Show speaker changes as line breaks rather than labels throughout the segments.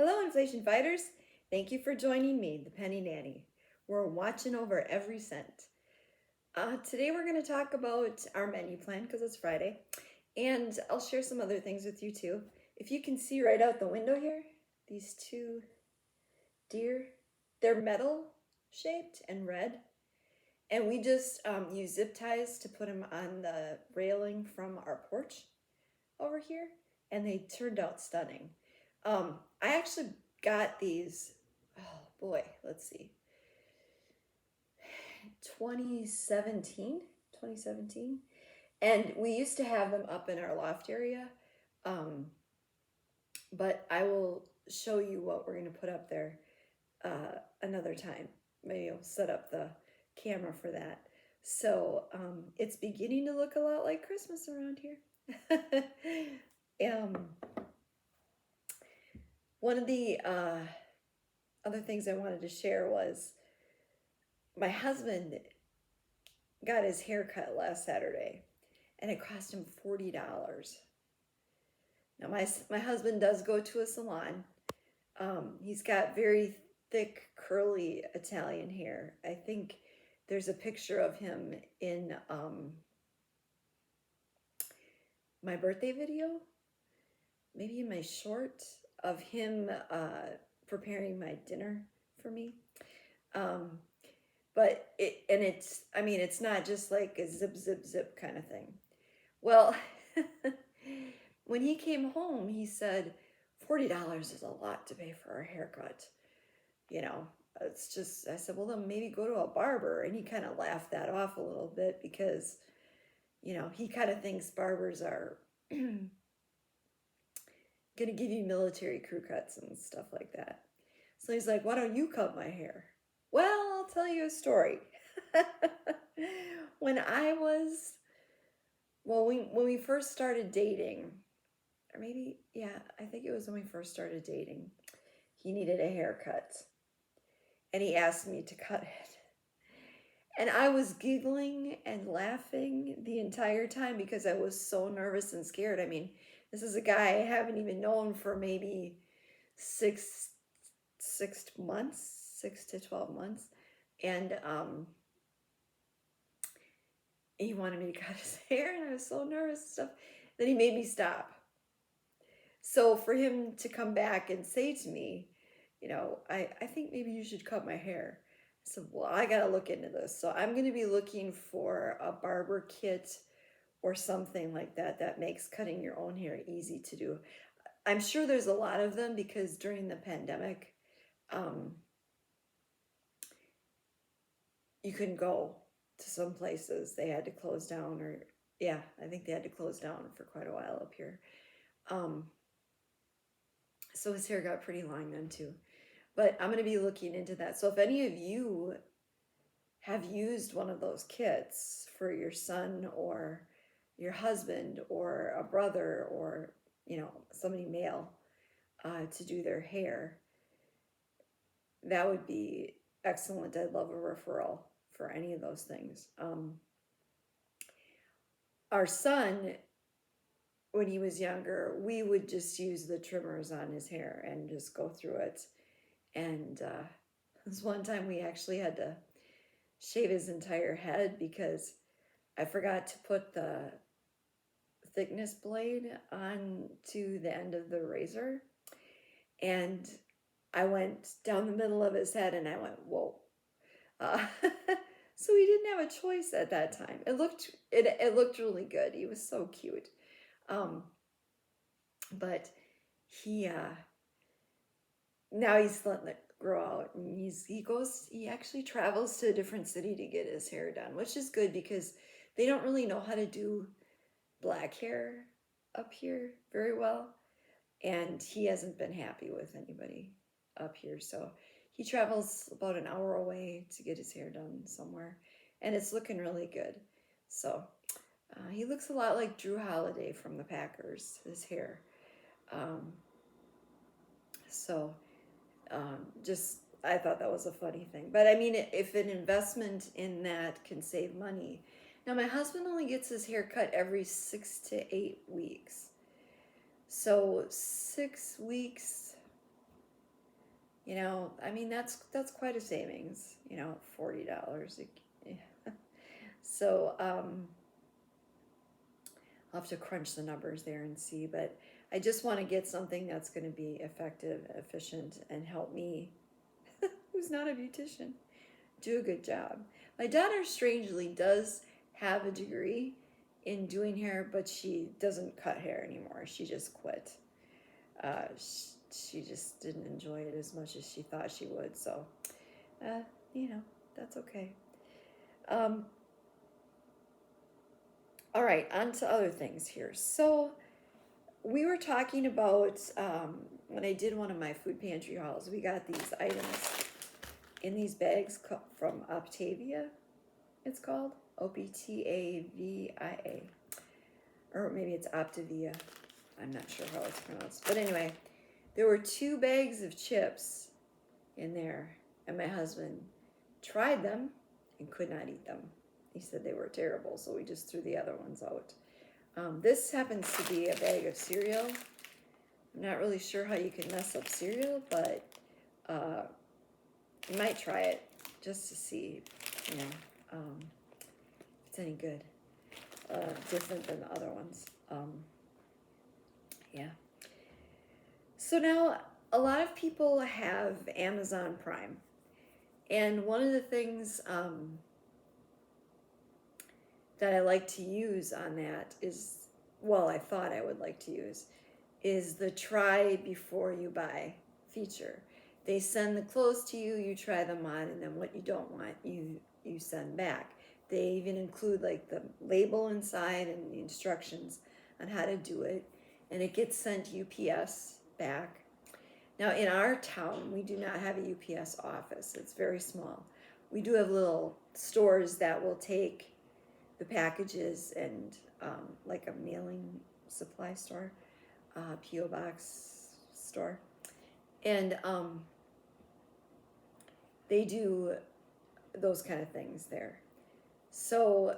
Hello, inflation fighters. Thank you for joining me, the Penny Nanny. We're watching over every cent. Today we're going to talk about our menu plan because it's Friday, and I'll share some other things with you too. If you can see right out the window here, these two deer, they're metal shaped and red, and we just use zip ties to put them on the railing from our porch over here, and they turned out stunning. I actually got these, oh boy, let's see, 2017, 2017. And we used to have them up in our loft area. But I will show you what we're going to put up there another time. Maybe I'll set up the camera for that. So it's beginning to look a lot like Christmas around here. One of the other things I wanted to share was my husband got his hair cut last Saturday, and it cost him $40. Now my husband does go to a salon. He's got very thick, curly Italian hair. I think there's a picture of him in my birthday video, maybe in my short, of him preparing my dinner for me. But it's not just like a zip, zip, zip kind of thing. Well, when he came home, he said, $40 is a lot to pay for a haircut. It's just, I said, well, then maybe go to a barber. And he kind of laughed that off a little bit because, he kind of thinks barbers are going to give you military crew cuts and stuff like that. So he's like, why don't you cut my hair? Well, I'll tell you a story. When we first started dating, or maybe, yeah, I think it was when we first started dating, he needed a haircut. And he asked me to cut it. And I was giggling and laughing the entire time because I was so nervous and scared. I mean, this is a guy I haven't even known for maybe 6 months, 6 to 12 months. And he wanted me to cut his hair, and I was so nervous and stuff. Then he made me stop. So for him to come back and say to me, I think maybe you should cut my hair. I said, well, I got to look into this. So I'm going to be looking for a barber kit or something like that makes cutting your own hair easy to do. I'm sure there's a lot of them because during the pandemic, you couldn't go to some places. They had to close down, I think they had to close down for quite a while up here. So his hair got pretty long then too. But I'm going to be looking into that. So if any of you have used one of those kits for your son or your husband or a brother or, somebody male to do their hair, that would be excellent. I'd love a referral for any of those things. Our son, when he was younger, we would just use the trimmers on his hair and just go through it. And this one time we actually had to shave his entire head because I forgot to put the thickness blade on to the end of the razor. And I went down the middle of his head and I went, whoa. So he didn't have a choice at that time. It looked really good. He was so cute. But he now he's letting it grow out, and he actually travels to a different city to get his hair done, which is good because they don't really know how to do black hair up here very well, and he hasn't been happy with anybody up here, so he travels about an hour away to get his hair done somewhere, and it's looking really good. So he looks a lot like Drew Holiday from the Packers, his hair. I thought that was a funny thing. But I mean, if an investment in that can save money. Now, my husband only gets his hair cut every 6 to 8 weeks. So 6 weeks, You know, I mean, that's quite a savings, you know, $40. So I'll have to crunch the numbers there and see, but I just want to get something that's going to be effective, efficient, and help me, who's not a beautician, do a good job. My daughter, strangely, does have a degree in doing hair, but she doesn't cut hair anymore. She just quit. She just didn't enjoy it as much as she thought she would. So, uh, you know, that's okay. Um, all right, on to other things here. So, we were talking about when I did one of my food pantry hauls, we got these items in these bags from Optavia, it's called Optavia, or maybe it's Optavia. I'm not sure how it's pronounced. But anyway, there were 2 bags of chips in there, and my husband tried them and could not eat them. He said they were terrible, so we just threw the other ones out. This happens to be a bag of cereal. I'm not really sure how you can mess up cereal, but you might try it just to see, you know, if it's any good. Different than the other ones. Yeah. So now a lot of people have Amazon Prime. And one of the things that I like to use on that is, well, I thought I would like to use, is the try before you buy feature. They send the clothes to you, you try them on, and then what you don't want, you send back. They even include like the label inside and the instructions on how to do it, and it gets sent UPS back. Now in our town, we do not have a UPS office. It's very small. We do have little stores that will take the packages and like a mailing supply store, P.O. box store, and they do those kind of things there. So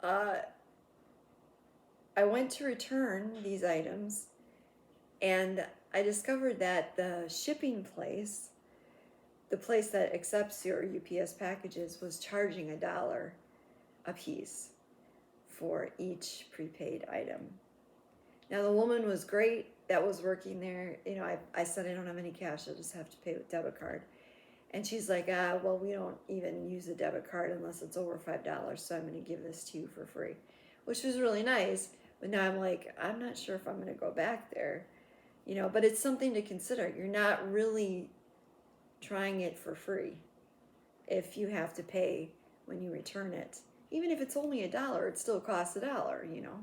I went to return these items, and I discovered that the shipping place, the place that accepts your UPS packages, was charging $1 a piece for each prepaid item. Now the woman was great that was working there. You know, I said I don't have any cash, I'll just have to pay with debit card. And she's like, well, we don't even use a debit card unless it's over $5, so I'm going to give this to you for free, which was really nice. But now I'm like, I'm not sure if I'm going to go back there, you know, but it's something to consider. You're not really trying it for free if you have to pay when you return it. Even if it's only $1, it still costs $1, you know.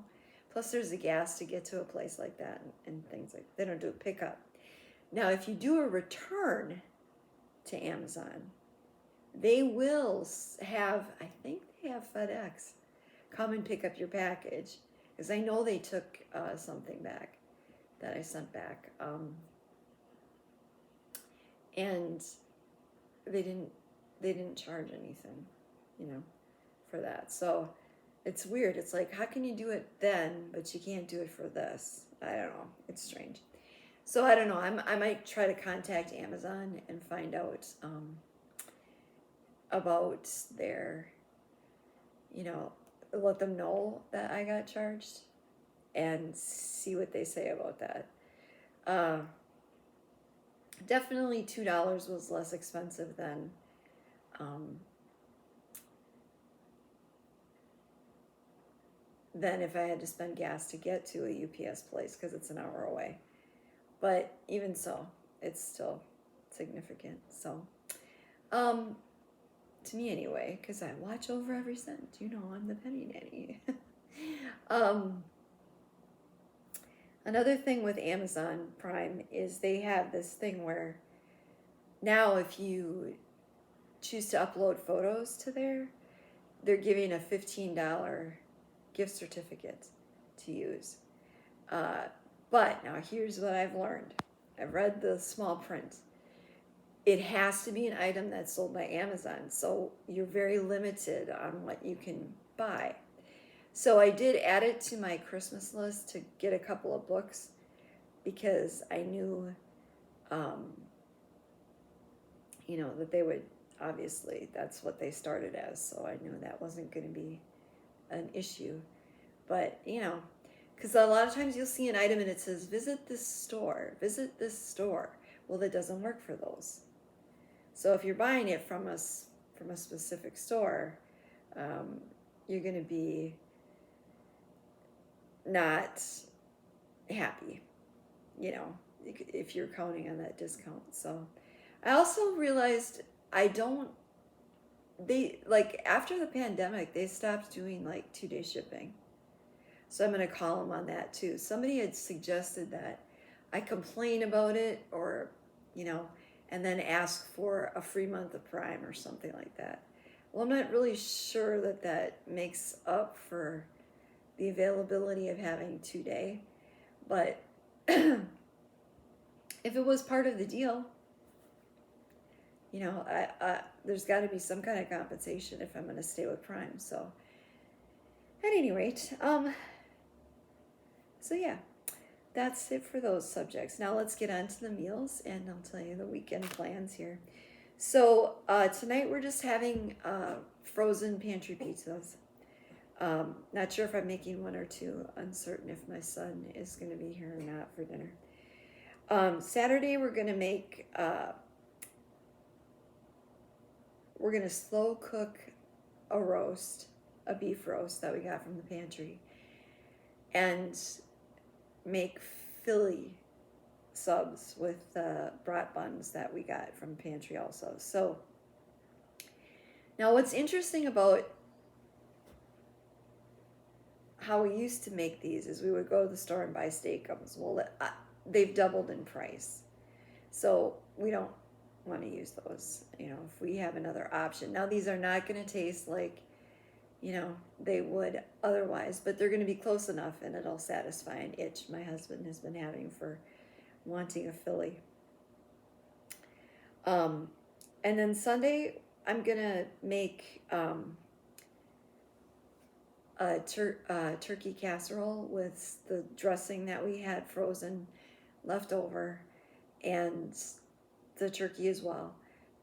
Plus there's the gas to get to a place like that and things like, they don't do a pickup. Now, if you do a return to Amazon, they will have, I think they have FedEx come and pick up your package, because I know they took something back that I sent back, and they didn't charge anything, you know, for that. So it's weird. It's like, how can you do it then, but you can't do it for this? I don't know. It's strange. So I don't know. I might try to contact Amazon and find out about their, you know, let them know that I got charged and see what they say about that. Definitely $2 was less expensive than if I had to spend gas to get to a UPS place, because it's an hour away. But even so, it's still significant. So, to me anyway, because I watch over every cent. You know, I'm the Penny Nanny. Another thing with Amazon Prime is they have this thing where now if you choose to upload photos to there, they're giving a $15 gift certificate to use. But now here's what I've learned. I've read the small print. It has to be an item that's sold by Amazon, so you're very limited on what you can buy. So I did add it to my Christmas list to get a couple of books, because I knew that they would, obviously, that's what they started as. So I knew that wasn't going to be an issue. But, because a lot of times you'll see an item and it says, visit this store, visit this store. Well, that doesn't work for those. So if you're buying it from a specific store, you're going to be not happy, if you're counting on that discount. So I also realized after the pandemic, they stopped doing like 2-day shipping. So I'm going to call them on that too. Somebody had suggested that I complain about it, or, and then ask for a free month of Prime or something like that. Well, I'm not really sure that makes up for the availability of having 2-day, but if it was part of the deal, there's got to be some kind of compensation if I'm going to stay with Prime. So at any rate, so yeah, that's it for those subjects. Now let's get on to the meals, and I'll tell you the weekend plans here. So tonight we're just having frozen pantry pizzas. Not sure if I'm making 1 or 2. Uncertain if my son is going to be here or not for dinner. Saturday we're going to make, we're going to slow cook a beef roast that we got from the pantry, and make Philly subs with brat buns that we got from the pantry also. So now what's interesting about how we used to make these is we would go to the store and buy steakums. Well, they've doubled in price, so we don't want to use those. If we have another option. Now these are not going to taste like they would otherwise, but they're going to be close enough, and it'll satisfy an itch my husband has been having for wanting a Philly. And then Sunday I'm going to make a turkey casserole with the dressing that we had frozen left over, and the turkey as well,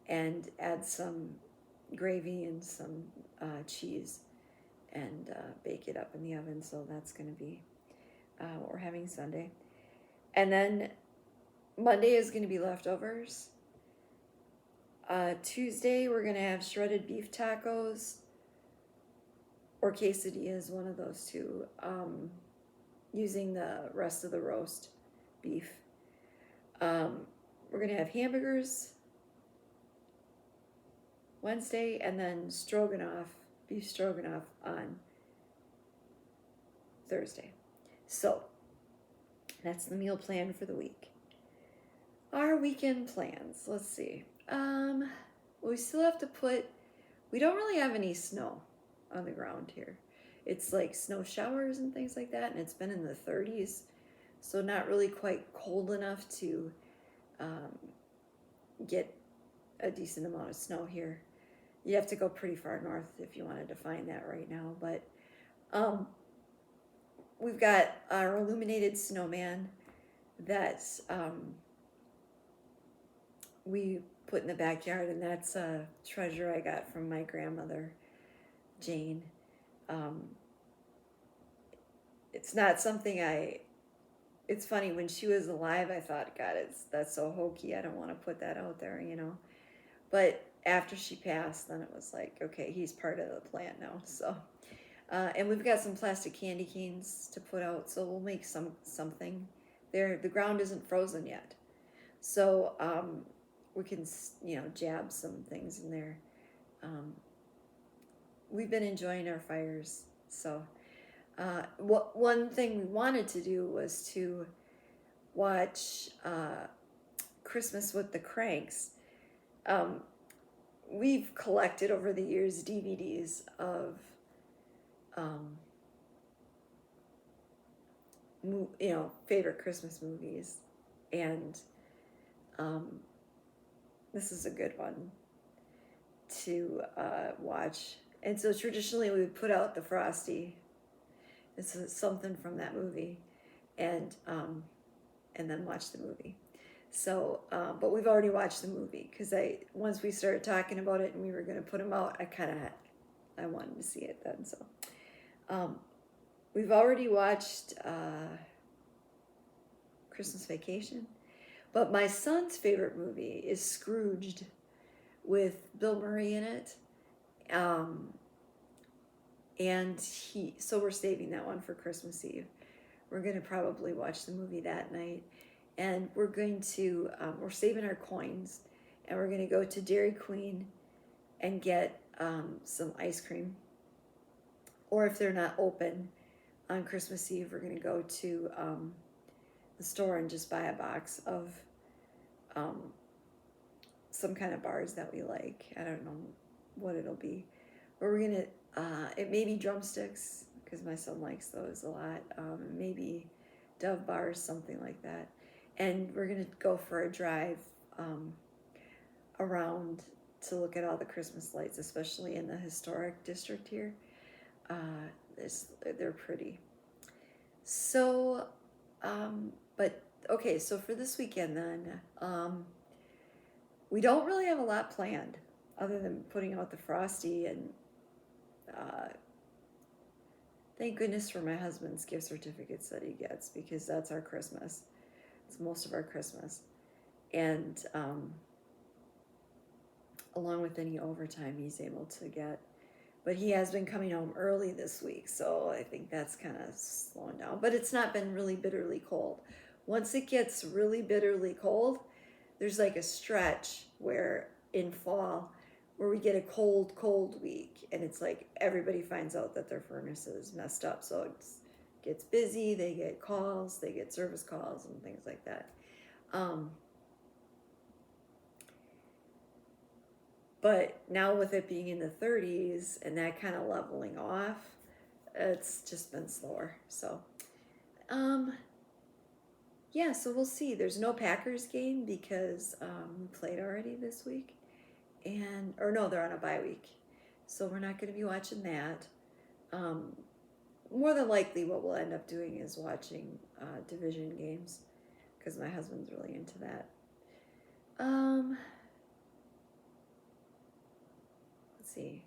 and add some gravy and some cheese, and bake it up in the oven. So that's going to be what we're having Sunday. And then Monday is going to be leftovers. Tuesday we're going to have shredded beef tacos or quesadillas, one of those two, using the rest of the roast beef. We're going to have hamburgers Wednesday, and then beef stroganoff on Thursday. So that's the meal plan for the week. Our weekend plans, let's see. We still have to we don't really have any snow on the ground here. It's like snow showers and things like that, and it's been in the 30s, so not really quite cold enough to get a decent amount of snow here. You have to go pretty far north if you wanted to find that right now, but we've got our illuminated snowman that we put in the backyard, and that's a treasure I got from my grandmother, Jane. It's not something it's funny, when she was alive, I thought, God, that's so hokey, I don't want to put that out there, But after she passed, then it was like, okay, he's part of the plant now. So, and we've got some plastic candy canes to put out, so we'll make something there. The ground isn't frozen yet, so we can, jab some things in there. We've been enjoying our fires. So one thing we wanted to do was to watch Christmas with the Cranks. We've collected over the years DVDs of favorite Christmas movies, and this is a good one to watch. And so traditionally we would put out the Frosty. It's something from that movie, and then watch the movie. So, but we've already watched the movie because once we started talking about it and we were going to put them out, I wanted to see it then. So, we've already watched Christmas Vacation, but my son's favorite movie is Scrooged with Bill Murray in it. So we're saving that one for Christmas Eve. We're going to probably watch the movie that night. And we're saving our coins, and we're going to go to Dairy Queen and get some ice cream. Or if they're not open on Christmas Eve, we're going to go to the store and just buy a box of some kind of bars that we like. I don't know what it'll be. But we're going to, it may be drumsticks, because my son likes those a lot. Maybe Dove bars, something like that. And we're going to go for a drive around to look at all the Christmas lights, especially in the historic district here. They're pretty. So, so for this weekend then, we don't really have a lot planned other than putting out the Frosty, and thank goodness for my husband's gift certificates that he gets, because that's our Christmas. It's most of our Christmas. And along with any overtime he's able to get. But he has been coming home early this week, so I think that's kind of slowing down. But it's not been really bitterly cold. Once it gets really bitterly cold, there's like a stretch where in fall where we get a cold week, and it's like everybody finds out that their furnace is messed up, so it gets busy, they get calls, they get service calls and things like that. But now with it being in the 30s and that kind of leveling off, it's just been slower. So, yeah, so we'll see. There's no Packers game because we played already this week. Or no, they're on a bye week. So we're not going to be watching that. More than likely what we'll end up doing is watching division games, because my husband's really into that. Let's see.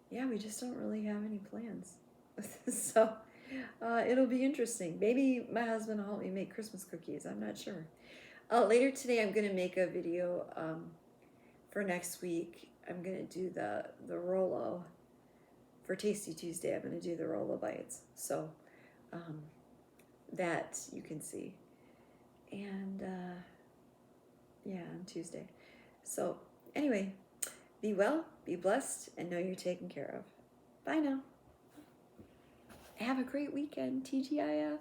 Yeah, we just don't really have any plans. So it'll be interesting. Maybe my husband will help me make Christmas cookies. I'm not sure. Later today, I'm going to make a video for next week. I'm going to do the Rolo. For Tasty Tuesday, I'm going to do the Rolo Bites. So that you can see. And yeah, on Tuesday. So anyway, be well, be blessed, and know you're taken care of. Bye now. Have a great weekend, TGIF.